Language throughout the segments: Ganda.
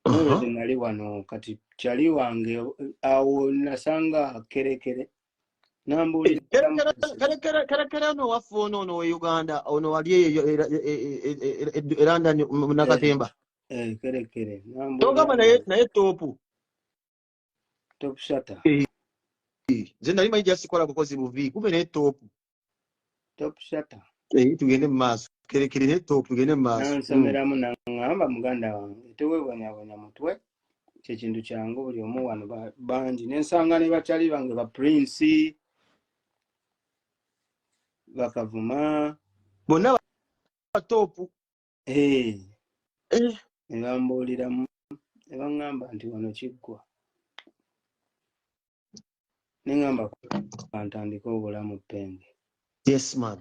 Mwezi nali wano kati kyali wange awo nasanga kerekere nambulira kerekere ono waffe ono e Uganda ono wali eranda Nakatemba kerekere togamba naye topu top shata nze nali manyi jasikola bukozi buvi kumbe naye topu top shata tugende mu maaso kerekere naye topu tugende mu maaso nansomeramu naŋŋamba muganda wange tewebonyabonya mutwe kyekintu kyangu buli omu wano bangi nensanga ne bakyali bange ba Prince bakavuma bonna batopu ne bambuuliramu ne baŋŋamba nti wano kiggwa ne ŋŋamba kantandika obulamu Penge. Yes man.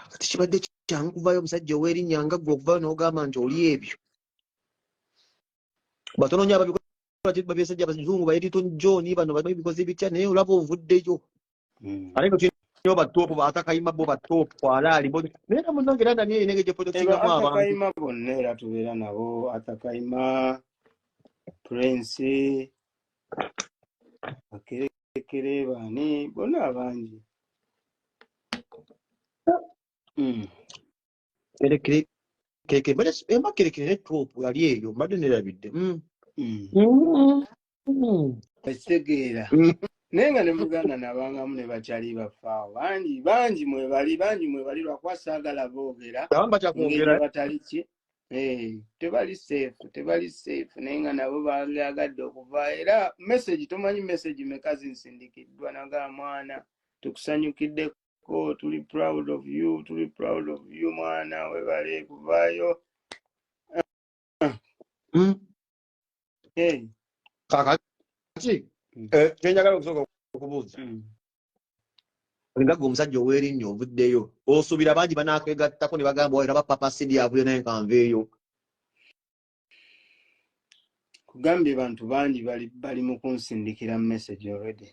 Kati kibadde kyangu kuvayo omusajja ow'erinnya nga ggwe okuvayo n'ogamba nti oli ebyo batono nnyo ababikola babisajja abazungu ba Elton John bano babikoze bitya naye olaba ovuddeyo ate nga tulinayo batoopu Atakayima bo batoopu alaali naye nga munnange era nani eyinenge gye protekingamu abantu Atakayima bonna era tubeera nabo Atakayima Prince akerekere bani bonna abangi kerekere ne toopu yali eyo mbadde nerabidde ekitegeera naye nga ne Buganda nabangamu ne bakyali bafaawo bangi mwebali lwakuba saagala boogera ngeri batali ki tebali safe naye nga nabo bagadde okuva era message tomanyi message meka zinsindikiddwa naga mwana tukusanyukiddeko tuli proud of you mwana webale kuvaayo kakati kyenjagala okusooka okubuuza nga gwe omusajja ow'erinnya ovuddeyo osuubira bangi banakwegattako ne bagamba era Papa Sidi avuye naye kanveeyo kugambye bantu bangi bali mu kunsindikira message already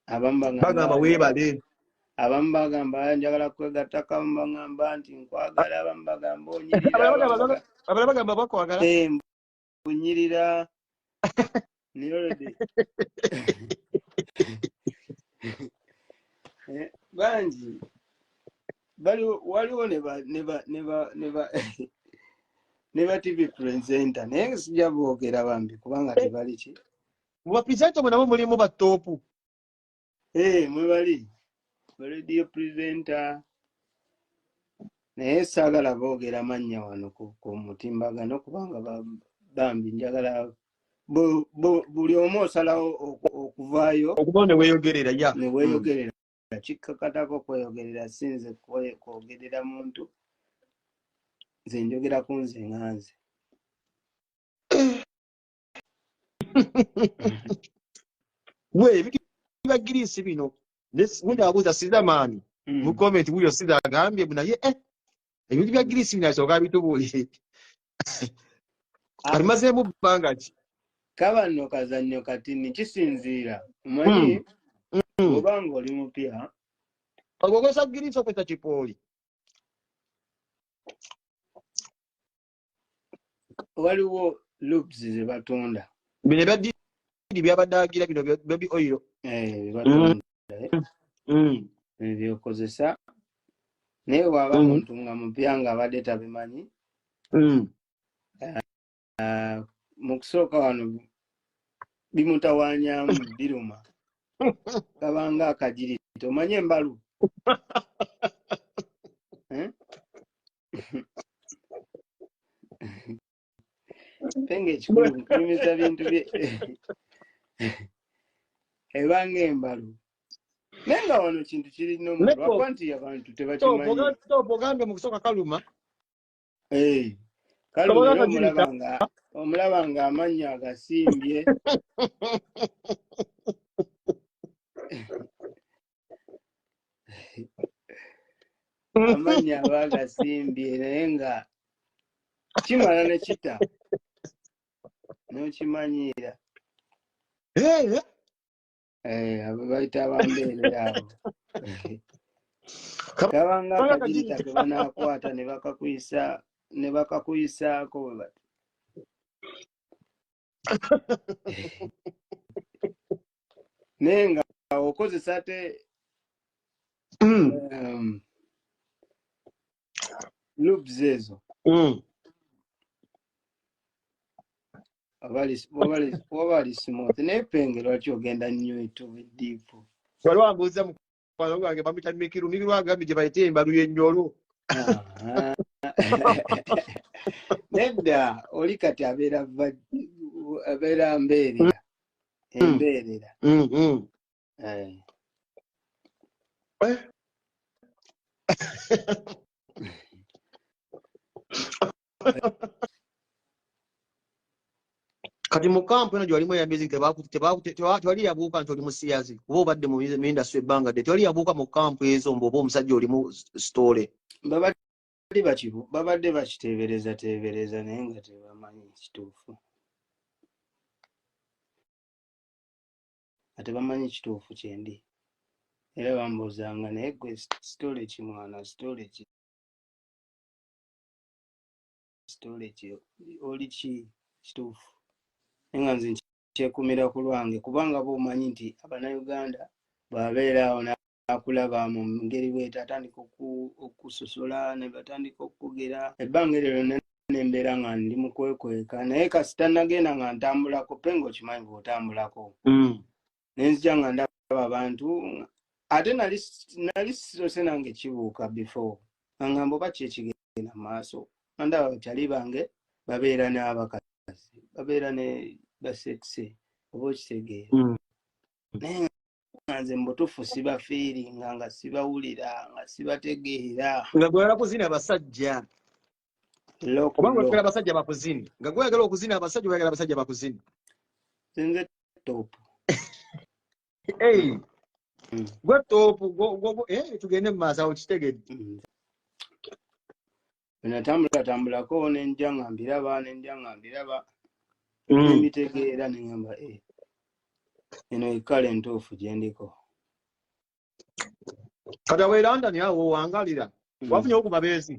bagamba weebale abamu bagamba njagala kwegattako abamu bagamba nti nkwagala abamu bagamba onyirira abala bagamba bakwagala bunyirira ni already bangi waliwo ne ba TV presenter naye sijja boogera bambi kubanga tebali ki mu bapresenter mwe nabo mulimu batoopu mwe bali radio presenter naye saagala boogera mannya wano ku mutimbagano kubanga bambi njagala buli omu osalawo okuvaayo okuba ne weeyogerera ne weeyogerera kikkakatako kweyogerera sinze kwogerera muntu nze njogera ku nze nga nze we biba Giriisi bino mundabuuza sizamaani mu comment wuyo sizagambye naye ebintu bya Giriisi bino asooka bitubuulire alimazeemu bbanga ki kaba nno kazannyo katini kisinziira omanyi obanga oli mupya ogogosa Giriisi okwesa kipooli waliwo loops ze batunda bino ebyaddiidi byabadaagira bino baby oil batunda ebyokozesa naye bw'aba muntu nga mupya nga abadde tabimanyi mu kusooka wano bimutawaanyamu biruma kabanga akagiriti omanye embalu Penge ekikulu kunyumiza bintu bye ebanga embalu naye nga wano kintu kirina omulwakwa nti abantu tebakimanyi ogambe mu kusooka kaluma kalumira omulaba nga amannya agasimbye amannya aba agasimbye naye nga kimala ne kita n'okimanyiira abo bayita abambeerera abo kabanga akajirita ke banaakwata ne bakakuyisaako bwe bati naye nga okozesa te loops ezo wabali smooth naye penge lwaki ogenda nnyo ituviddiipu wali wambuuza mukwano gwange bamuyita mikiru agambye gye bayita embalu y'ennyolo nedda oli kati abeera mbeerera embeerera kati mu kampu eno gyewalimu eyambizi tewali yabuuka nti oli musiyazi kuba obadde mu indasitule ebbanga dde tewali yabuuka mu kampu ezo mbu oba omusajja olimu sitole babadde bakiteebereza naye nga tebamanyi kituufu ate bamanyi kituufu kyendi era bambuuzanga naye gwe sitole ki mwana sitole ki oli ki kituufu naye nga nze kyekuumira ku lwange kubanga bw'omanyi nti Abannayuganda bw'abeera awo n'akulaba mu ngeri bw'eti atandika okusosola ne batandika okugera ebbanga eryo nembeera nga ndi mu kwekweka naye kasita nagenda nga ntambulako penga okimanyi bw'otambulako nenzija nga ndaba abantu ate nali sose nange kibuuka before angamba oba ki ekigenda mu maaso ndaba abakyali bange babeera n'abakazi babeera ne basekise oba okitegeera naye nga nze mubutuufu sibafiiringa nga sibawulira nga sibategeera nga gweyagala kuzina abasajja kubanga oyagala abasajja bakuzini nga gweyagala okuzina abasajja oyagala abasajja bakuzini nze topu gwe topu tugende mu maaso awo kitegedde natambulako nenja nga mbiraba nemitegeera neŋamba eno ekala entuufu gyendiko kati awo London awo wangalira wafunye okubabeezi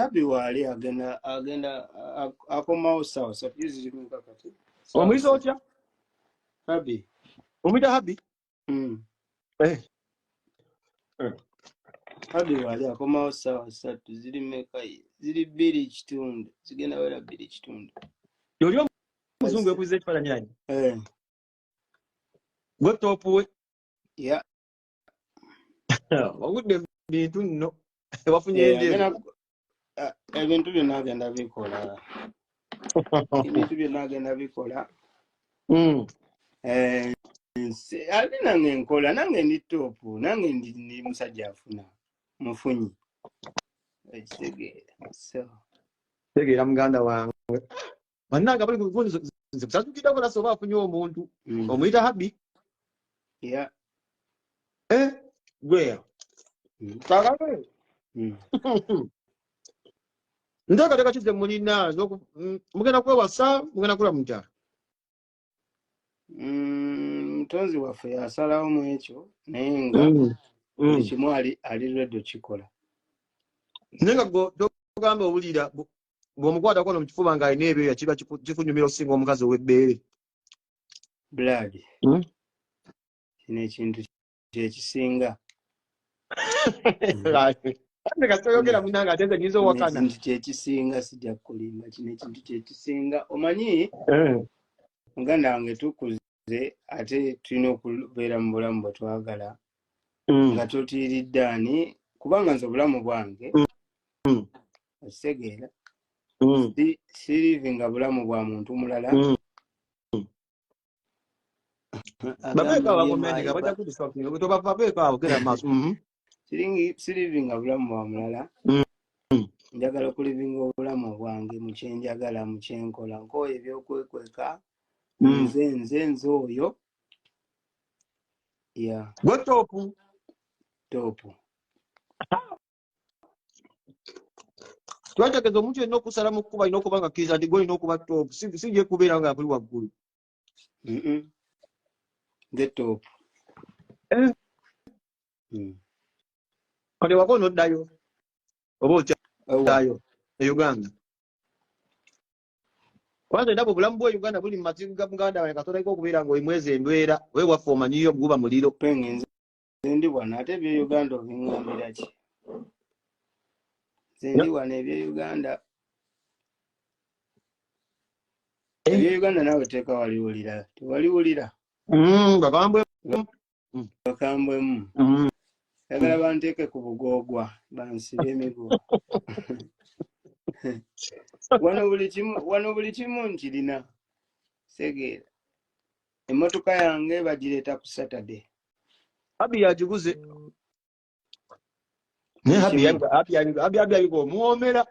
happy waali agenda akomawo sawa kati omuyisa otya happy omuyita happy happy waali akomawo sawa 3 ziri meka ziri 2.5 zigenda wera 2.5 yoli omuzungu ekuzza ekifaananyi nanyi gwe topu we wagudde bintu nno wafunye enjeru ebintu byonna agenda bikola ate nange nkola nange ndi topu nange ndi musajja afuna mufunyi ekitegeera tegeera muganda wange bannanga bali nze kusazukirako nase oba afunye omuntu omuyita habi gweya kagame nteekateeka kize mulina mugenda kwewasa mugenda kula mutya mutonzi waffe yasalawo mu ekyo naye nga ekimu ali lwedde kikola naye nga togamba owulira bw'omukwatako no mu kifuba ng'alina ebyoya kiba kikunyumira okusinga omukazi ow'ebbeere blood kino ekintu kyekisinga kasitoyogera munanga ate nze nyinza owakana ekintu kyekisinga sijja kulimba kino ekintu kyekisinga omanyi muganda wange tukuze ate tulina okubeera mu bulamu bwe twagala nga totiiridde ani kubanga nze obulamu bwange okitegeera sirivinga bulamu bwa muntu mulala sirivinga bulamu bwa mulala njagala okulivinga obulamu bwange mu kyenjagala mu kyenkola nkooyo ebyokwekweka nze oyo gwe topu twategeeza omuntu yenna okusala mu kkuba alina okuba nga kkiriza nti gwe olina okuba topu sijja kubeera nga kuli waggulu nze topu kale wako noddayo oba otyayo e Uganda kwanza ndabo bulamu bwa Uganda buli mazibu ga Buganda bali katola iko kubeera ngo imwezi endwera we wafu omanyiyo guba muliro pengenze ndi bwana ate bye Uganda obingambira ki zendi wana ebye Uganda ebye Uganda nawe teka waliwulira tewaliwulira bakambwemu yagala banteke ku bugogwa bansibe emigugu wano buli kimu nkirina segeera emmotoka yange bagireeta ku Saturday abi yagiguze ne abi yabiko muomera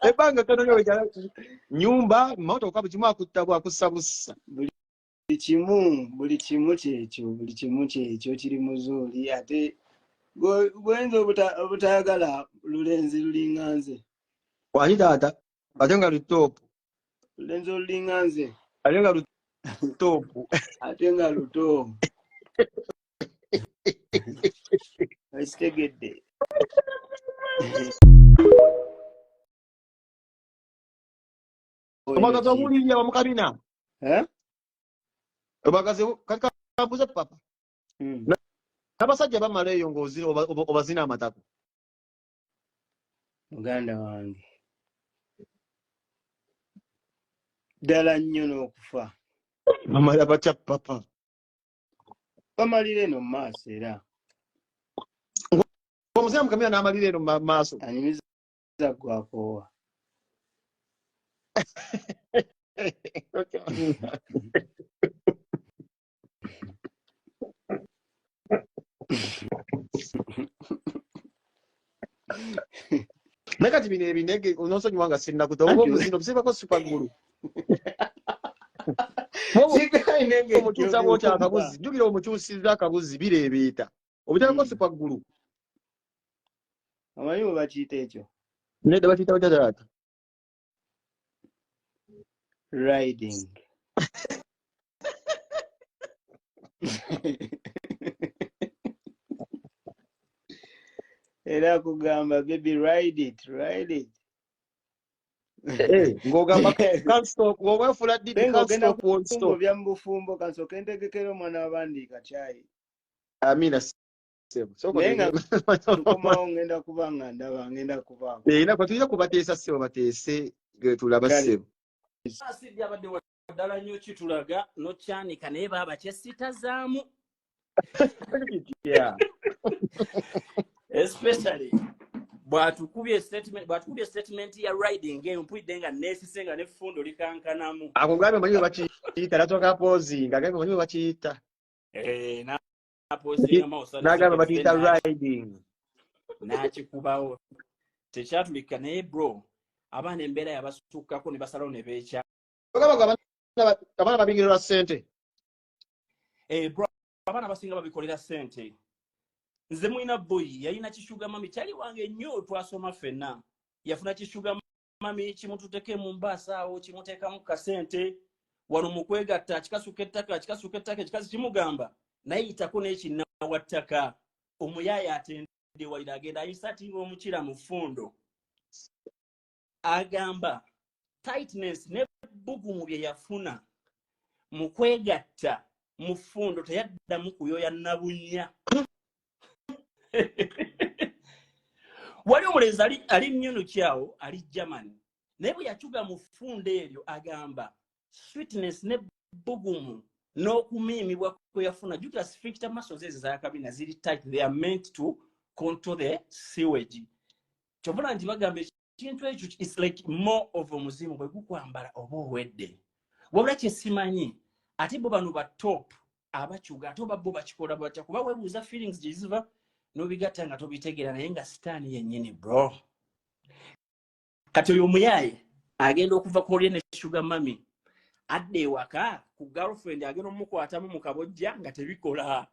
ebanga tono nyumba motoka bikimu akutabwa kusabusa buli kimu kyekyo kiri muzuuli ate gwenza obutayagala lulenzi lulinganze wani taata ate nga lutopu lulenzi olulinganze ate nga lutopu ate nga luto akitegedde obagazi omulinya wamukabina obagazi kakambuze papa n'abasajja bamala eyo ng'obazina amatako muganda wange ddala nnyo n'okufa bamala batya papa bamalira eno mu maaso era omuzina mukamira n'amalira eno mu maaso anyumiza gwakoowa nakati bino ebinege onosonyiwa nga sinnakutoba omuzino busibako supagulu omukyusa bwotya akabuzi jjukira omukyusiriza akabuzi bireebeeta obutyako supagulu amanyi bwe bakiyita ekyo nedda bakiyita batataata riding era kugamba baby ride it ng'ogamba can't stop ng'obwefula didi can't stop won't stop bya mbufumbo kansooka entegekera omwana w'abandiika kyayi amina tukomawo ngenda kuba nga ndaba ngenda kubaako era kwetulina kubateesa ssebo bateese getulaba ssebo asidi abadde wadala nnyo kitulaga nokyanika naye baaba kyesitazaamu especially bwatukubye statement ya riding eyo mpulidde nga neesise nga n'effundo likankanamu ako gambe manyi bwe bakiyita natoka pozi nga gambe manyi bwe bakiyita nagamba bakiyita riding n'akikubawo tekyatulika naye bro abaana embeera yabasukkako ne basalawo ne beekya abaana babingirira ssente bro abaana basinga babikolera ssente nze mwina boy yalina kishuga mami kyali wange nnyo twasoma ffenna yafuna kishuga mami kimututeke mu mbaasa awo kimuteekamu kasente wano mu kwegatta kikasuka ettaka kikazi kimugamba naye yitako n'ekinnawa ttaka omuyaaya atendewalira agenda ayisatinga omukira mu ffundo agamba tightness ne bugumu bye yafuna mu kwegatta mu ffundo teyaddamu kuyoya nabunya wali omulenzi ali mnyunu kyawo ali Germany naye bwe yacuga mu ffundo eryo agamba sweetness ne bugumu n'okumiimibwa kwe yafuna jukira sphincter muscles ezo za kabina ziri tight, they are meant to control the sewage kyobula nti bagamba ekintu ekyo is like more of omuzimu bwe gukwambala oba owedde wabula kyesimanyi ate bo bano ba top abacuga ate oba bo bakikola batya kuba weebuuza feelings gye ziva n'obigatta nga tobitegeera naye nga sitaani yennyini bro kati oyo omuyaaye agenda okuva kolye ne sugar mami adde ewaka ku girlfriend agenda omukwatamu mu kabojja nga tebikola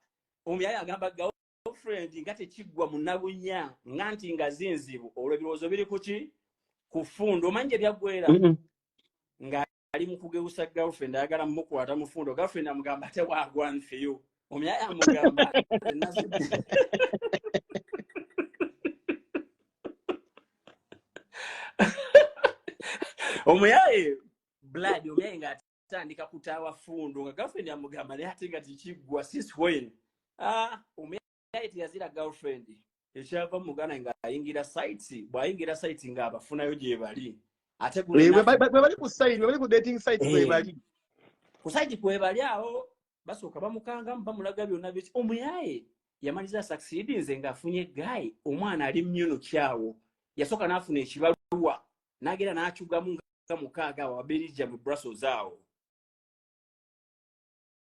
omuyaaye agamba girlfriend nga tekiggwa mu nabunya nga nti nga zinzibu olwo ebirowoozo biri kuki ku ffundo omanyi gye byaggwera nga ali mu kugeusa girlfriend ayagala mumukwata mu ffundo girlfriend amugamba ate wagwan for you Omuyaya amugamba omuyaye blood omuyaye nga atandika kutawa fundu nga girlfriend amugamba naye ate nga tikigwa since when omuyaye teyazira girlfriend ekyava mugana nga ayingira sites bwayingira sites nga abafunayo gye bali ate bali ku site bali ku dating sites bwe bali ku site kwe bali awo basooka bamukanga bamulaga byonna biki omuyaye yamaliza succeedinze nga afunye guy omwana ali mmyuno kyawo yasooka n'afuna ekibaluwa n'agenda n'akyugamu nga mukaaga ababirija mu Brussels awo